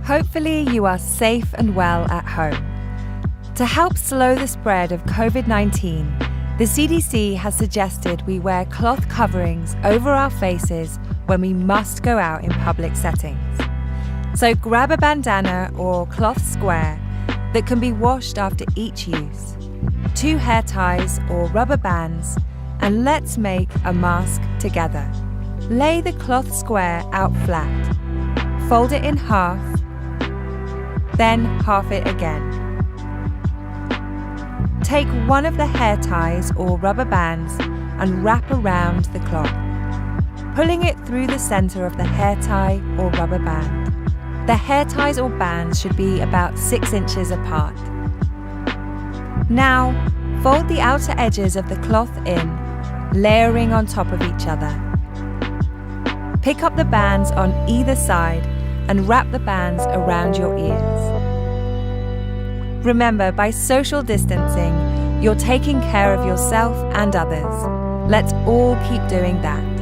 Hopefully you are safe and well at home. To help slow the spread of COVID-19, the CDC has suggested we wear cloth coverings over our faces when we must go out in public settings. So grab a bandana or cloth square that can be washed after each use, 2 hair ties or rubber bands, and let's make a mask together. Lay the cloth square out flat. Fold it in half, then half it again. Take one of the hair ties or rubber bands and wrap around the cloth, pulling it through the center of the hair tie or rubber band. The hair ties or bands should be about 6 inches apart. Now, fold the outer edges of the cloth in, layering on top of each other. Pick up the bands on either side and wrap the bands around your ears. Remember, by social distancing, you're taking care of yourself and others. Let's all keep doing that.